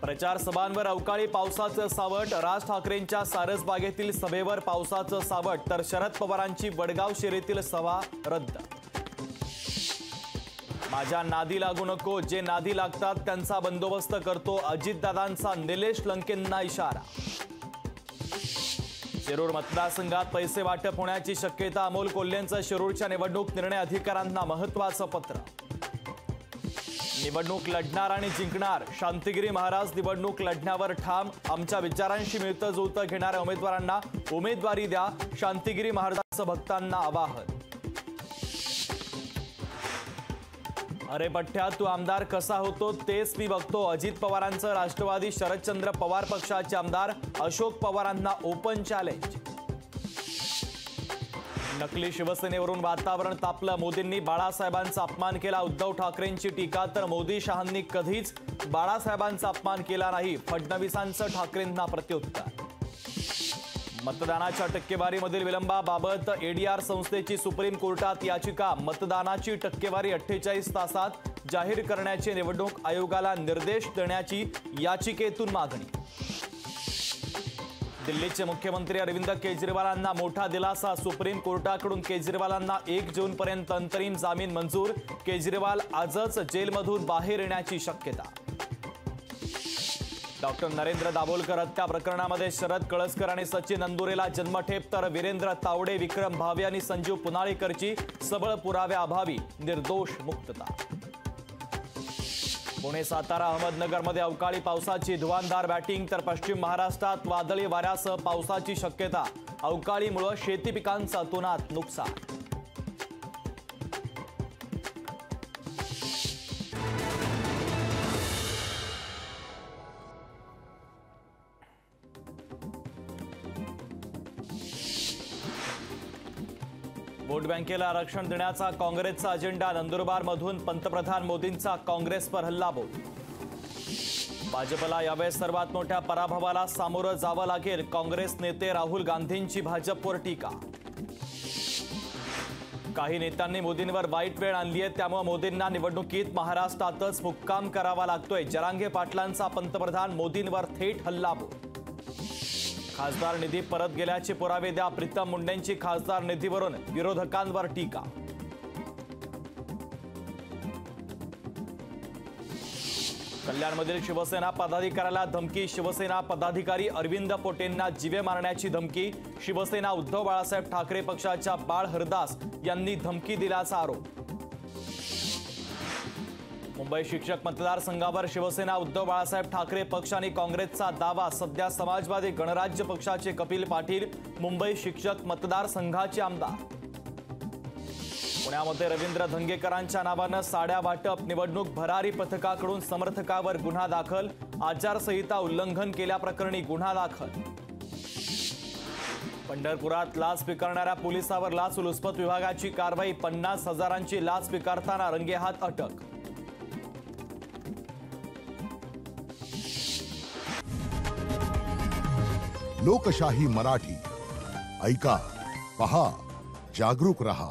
प्रचार सभांवर अवकाळी पावसाचं सावट। राज ठाकरेंच्या सारसबागेतील सभेवर पावसाचं सावट, तर शरद पवारांची वडगाव शिरीतील सभा रद्द। माझ्या नादी लागू नको, जे नादी लागतात त्यांचा बंदोबस्त करतो, अजितदादांचा निलेश लंकेंना इशारा। शिरूर मतदारसंघात पैसे वाटप होण्याची शक्यता। अमोल कोल्हेंचं शिरूरच्या निवडणूक निर्णय अधिकाऱ्यांना महत्त्वाचं पत्र। निवडणूक लढणार आणि जिंकणार, शांतिगिरी महाराज निवडणूक लढण्यावर ठाम। आमच्या विचारांशी मिळतं जुळतं घेणाऱ्या उमेदवारांना उमेदवारी द्या, शांतिगिरी महाराजांचं भक्तांना आवाहन। अरे पठ्ठ्या, तू आमदार कसा होतो तेच मी बघतो। अजित पवारांचं राष्ट्रवादी शरदचंद्र पवार पक्षाचे आमदार अशोक पवारांना ओपन चॅलेंज। नकली शिवसेनेवरून वातावरण तापलं। मोदींनी बाळासाहेबांचा अपमान केला। उद्धव ठाकरेंची टीका, तर मोदी शहांनी कधीच बाळासाहेबांचा अपमान केला नाही। फडणवीसांचं ठाकरेंना प्रत्युत्तर। मतदानाच्या टक्केवारीमधील विलंबाबाबत एडीआर संस्थेची सुप्रीम कोर्टात याचिका। मतदानाची टक्केवारी 48 तासात जाहीर करण्याची निवडणूक आयोगाला निर्देश देण्याची याचिकेतून मागणी। दिल्लीचे मुख्यमंत्री अरविंद केजरीवालांना मोठा दिलासा। सुप्रीम कोर्टाकडून केजरीवालांना 1 जूनपर्यंत अंतरिम जामीन मंजूर। केजरीवाल आजच जेलमधून बाहेर येण्याची शक्यता। डॉक्टर नरेंद्र दाभोलकर हत्या प्रकरणामध्ये शरद कळसकर आणि सचिन अंदुरेला जन्मठेप, तर वीरेंद्र तावडे, विक्रम भावे आणि संजीव पुनाळेकरची सबळ पुराव्याअभावी निर्दोष मुक्तता। पुणे, सातारा, अहमदनगरमध्ये अवकाळी पावसाची धुवांधार बॅटिंग, तर पश्चिम महाराष्ट्रात वादळी वाऱ्यासह पावसाची शक्यता। अवकाळीमुळे शेती पिकांचं अतोनात नुकसान। वोट बँकेला आरक्षण देण्याचा काँग्रेसचा अजेंडा। नंदुरबारमधून पंतप्रधान मोदींचा काँग्रेसवर हल्लाबोल। भाजपला यावेळेस सर्वात मोठ्या पराभवाला सामोरं जावं लागेल। काँग्रेस नेते राहुल गांधींची भाजपवर टीका। काही नेत्यांनी मोदींवर वाईट वेळ आणली आहे, त्यामुळे मोदींना निवडणुकीत महाराष्ट्रातच मुक्काम करावा लागतोय। जरांगे पाटलांचा पंतप्रधान मोदींवर थेट हल्लाबोल। खासदार निधी परत गेल्याचे पुरावे द्या। प्रीतम मुंडेंची खासदार निधीवरून विरोधकांवर टीका। कल्याणमधील शिवसेना पदाधिकाऱ्याला धमकी। शिवसेना पदाधिकारी अरविंद पोटेंना जीवे मारण्याची धमकी। शिवसेना उद्धव बाळासाहेब ठाकरे पक्षाच्या बाळ हरदास यांनी धमकी दिल्याचा आरोप। मुंबई शिक्षक मतदारसंघावर शिवसेना उद्धव बाळासाहेब ठाकरे पक्ष आणि काँग्रेसचा दावा। सध्या समाजवादी गणराज्य पक्षाचे कपिल पाटील मुंबई शिक्षक मतदारसंघाचे आमदार। पुण्यामध्ये रवींद्र धंगेकरांच्या नावानं साड्या वाटप। निवडणूक भरारी पथकाकडून समर्थकावर गुन्हा दाखल। आचारसंहिता उल्लंघन केल्याप्रकरणी गुन्हा दाखल। पंढरपुरात लाच स्वीकारणाऱ्या पोलिसावर लाचलुचपत विभागाची कारवाई। 50,000ची लाच स्वीकारताना रंगेहात अटक। लोकशाही मराठी ऐका, पहा, जागरूक रहा।